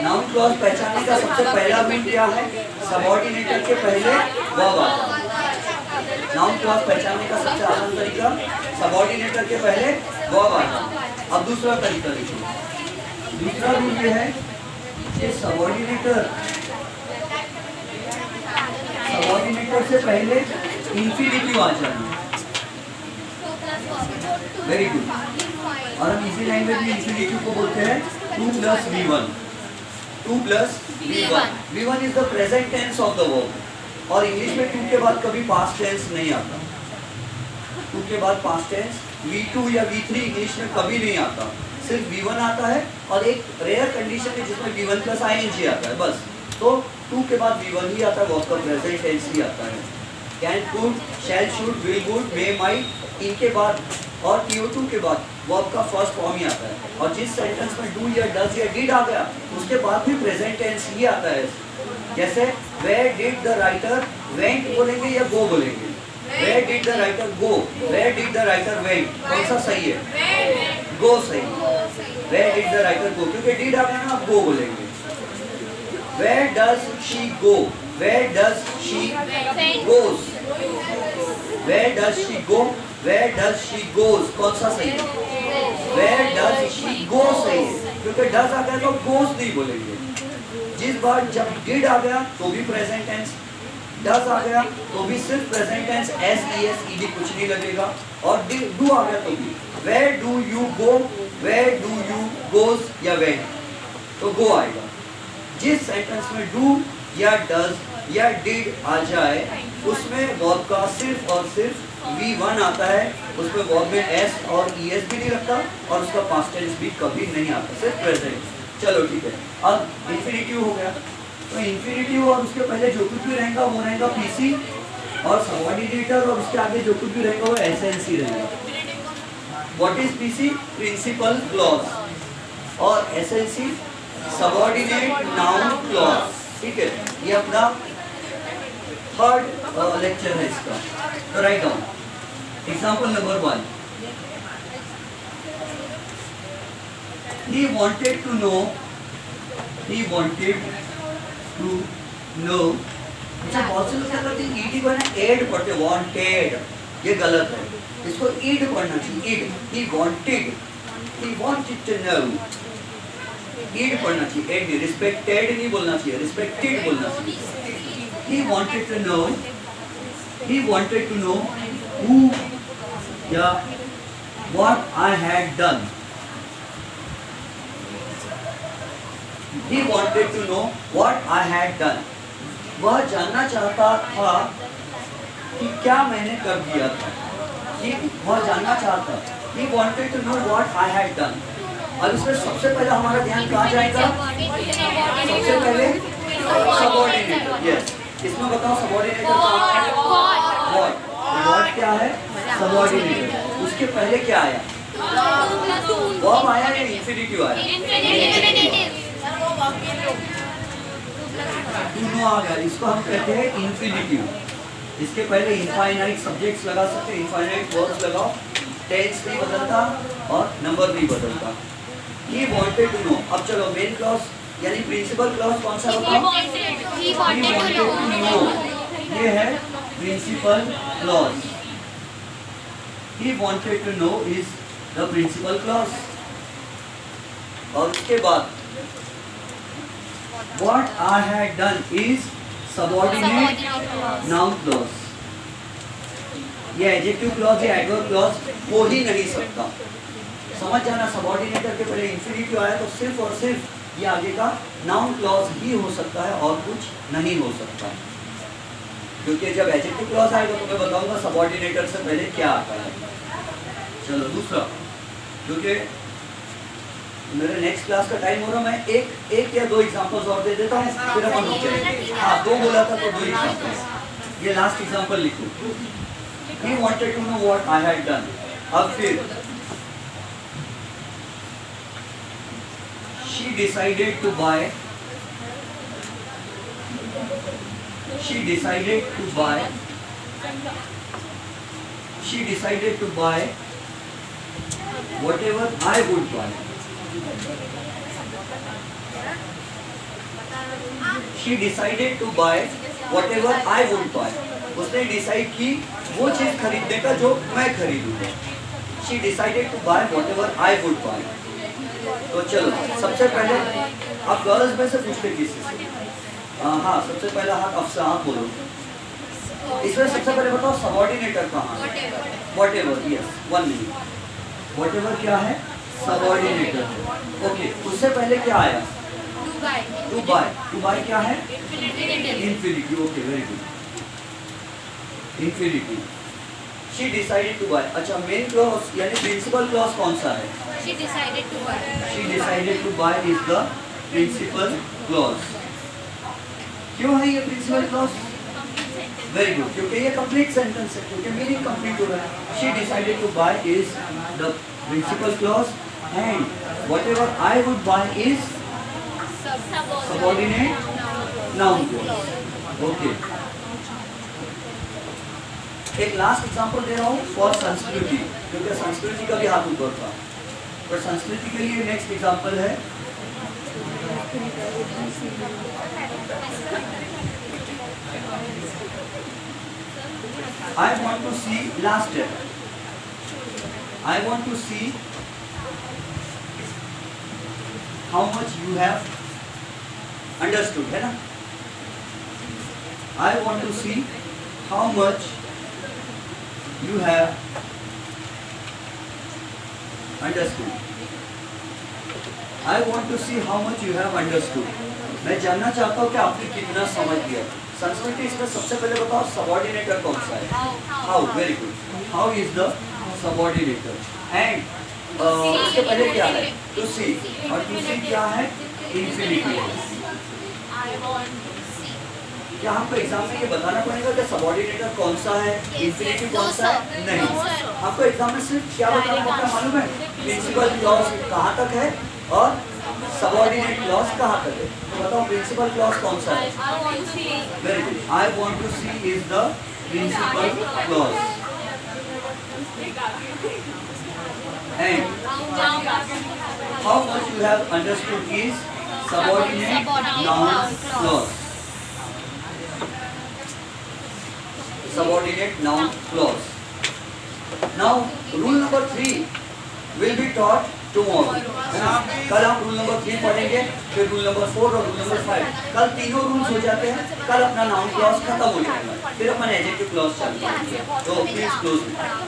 Noun clause पहचानने का सबसे पहला गुण क्या है? सबऑर्डिनेटर के पहले वर्ब आता है। नाउन क्लॉज पहचानने का सबसे आसान तरीका सबऑर्डिनेटर के पहले वर्ब आता है। अब दूसरा तरीका देखिए, दूसरा गुण ये है कि सबऑर्डिनेटर से पहले इंफिनिटिव आ जाए। Very good. और हम इसी लैंग्वेज में इंफिनिटिव को बोलते हैं 2 + V1। 2 + V1। V1 is the present tense of the verb. और इंग्लिश में 2 के बाद कभी पास्ट टेंस नहीं आता। 2 के बाद पास्ट टेंस V2 या V3 इंग्लिश में कभी नहीं आता, सिर्फ V1 आता है। और एक रेयर कंडीशन है जिसमें V1 + ing आता है बस। तो 2 के बाद V1 ही आता है, वर्ब का प्रेजेंट टेंस ही आता है। Can, could, shall, should, will, would, may, might, इनके बाद और TO2 के बाद वर्ब का फर्स्ट फॉर्म ही आता है। और जिस सेंटेंस में डू या डज या डिड आ गया उसके बाद भी प्रेजेंट टेंस ही आता है। जैसे where did the writer went बोलेंगे या गो बोलेंगे? Where did the writer go, where did the writer went, कौन सा सही है? गो सही। Where did the writer go, क्योंकि डिड आ गया ना, आप गो बोलेंगे। Where does she go? Where does she goes? Where does she go? Where does she goes? कौन सा सही है? Where does she go सही है, क्योंकि does आ गया तो goes नहीं बोलेंगे। जिस बार जब did आ गया तो भी प्रेजेंट टेंस, does आ गया तो भी सिर्फ present tense, s, es, ed कुछ नहीं लगेगा। और do आ गया तो भी where do you go, where do you goes या went, तो go आएगा। जिस सेंटेंस में डू या डज या डिड आ जाए उसमें वर्ब का सिर्फ और सिर्फ V1 आता है, उसमें वर्ब में s और es भी नहीं लगता और उसका पास्ट टेंस भी कभी नहीं आता, सिर्फ प्रेजेंट। चलो ठीक है, अब इंफिनिटिव हो गया। तो इंफिनिटिव और उसके पहले जो कुछ भी रहेगा वो रहेगा PC, और सबऑर्डिनेटर और उसके आगे जो कुछ भी रहेगा वो SNC रहेगा। What is PC? Principal clause. और SNC सबऑर्डिनेट नाउन क्लॉज। ठीक है, ये अपना थर्ड लेक्चर है इसका। तो write down example number 1। He wanted to know, he wanted to know। अच्छा, बहुत से लोग क्या करते हैं, ईडी को ना एड पढ़ते, वांटेड, ये गलत है, इसको ईड पढ़ना चाहिए, ईड। he wanted to know, ईड पढ़ना चाहिए, एड नहीं, रिस्पेक्टेड नहीं बोलना चाहिए, रिस्पेक्टेड बोलना चाहिए। he wanted to know who या what I had done। he wanted to know what I had done। वह जानना चाहता था कि क्या मैंने कर दिया था। वह जानना चाहता, he wanted to know what I had done। अब इसमें सबसे पहले हमारा ध्यान कहाँ जाएगा? सबसे पहले सबऑर्डिनेटर। यस, इसमें बताओ सबऑर्डिनेटर कहाँ है? व्हाट। व्हाट क्या है? सबऑर्डिनेटर। उसके पहले क्या आया? वर्ब आया या इंफिनिटिव आया? दोनों आ गया, इसको हम कहते हैं इंफिनिटिव। इसके पहले इनफाइनाइट सब्जेक्ट्स लगा सकते हैं, इनफाइनाइट वर्ब्स लगाओ, टेंस नहीं बदलता और नंबर नहीं बदलता। He wanted to know। अब चलो मेन क्लॉज यानी प्रिंसिपल क्लॉज कौन सा बताओ? He wanted to know, ये है principal clause. He wanted to know is the principal clause। और उसके बाद what I had done is subordinate noun clause। ये एडजेक्टिव क्लॉज या एडवर्ब क्लॉज हो ही नहीं सकता। समझ जाना, सबऑर्डिनेटर के पहले इंफिनिटिव आया तो सिर्फ और सिर्फ ये आगे का नाउन क्लॉज ही हो सकता है और कुछ नहीं हो सकता। क्योंकि जब एडजेक्टिव क्लॉज आएगा तो मैं बताऊंगा सबऑर्डिनेटर से पहले क्या आता है। चलो दूसरा, क्योंकि मेरे नेक्स्ट क्लास का टाइम हो रहा, मैं एक या दो एग्जांपल्स और दे देता हूँ, फिर अपन रुक जाएंगे। हाँ, दो बोला था तो दो एग्जांपल्स। ये लास्ट एग्जांपल लिखो। He wanted to know what I had done। अब फिर she decided to buy whatever I would buy। She decided to buy whatever I would buy. उसने डिसाइड की वो चीज खरीदने का जो मैं खरीदूंगा. She decided to buy whatever I would buy. तो चलो सबसे पहले आप गर्ल्स में से पूछते किसी से. हाँ सबसे पहला हाथ अफसा, आप बोलो. इसमें सबसे पहले बताओ सबऑर्डिनेटर कहाँ है? Whatever, yes, 1 minute. Whatever क्या है? सबऑर्डिनेटर. ओके, उससे पहले क्या आया? To buy. To buy क्या है? Infinity. Okay, very good. Infinity. She decided to buy. अच्छा, मेन क्लॉज यानी प्रिंसिपल क्लॉज कौन सा है? She decided to buy. She decided to buy is the principal clause. क्यों है ये प्रिंसिपल क्लॉज? वेरी गुड, क्योंकि ये कंप्लीट सेंटेंस है, क्योंकि मीनिंग कंप्लीट हो रहा है. She decided to buy is the principal clause and whatever I would buy is subordinate noun clause. Okay, एक लास्ट एग्जांपल दे रहा हूँ फॉर संस्कृति, क्योंकि संस्कृति का भी हाथ ऊपर था. पर संस्कृति के लिए नेक्स्ट एग्जांपल है I want to see last step. I want to see how much you have understood, है ना? I want to see how much you have understood. I want to see how much you have understood. मैं जानना चाहता हूँ कि आपने कितना समझ लिया. संस्कृति इसमें सबसे पहले बताओ सबऑर्डिनेटर कौन सा है? How, very good. How is the subordinator? And इसके पहले क्या है? To see. और to see क्या है? Infinitive. क्या हमको एग्जाम में ये बताना पड़ेगा कि सबऑर्डिनेटर कौन सा है, इंफिनिटिव कौन सा है? नहीं, आपको एग्जाम में सिर्फ क्या बताना पड़ता है मालूम है? प्रिंसिपल क्लॉज कहाँ तक है और सबऑर्डिनेट क्लॉज कहाँ तक है. तो बताओ प्रिंसिपल क्लॉज कौन सा है? Very good. I want to see is the principal clause. And how much you have understood is subordinate noun clause. Subordinate noun clause. Now rule number 3 will be taught tomorrow. कल हम rule number 3 पढ़ेंगे, फिर rule number 4 और rule number 5. कल तीनों rules हो जाते हैं. कल अपना नाउन क्लॉज खत्म हो जाएगा, फिर अपन एडजेक्टिव क्लॉज चालू करेंगे. तो प्लीज क्लोज.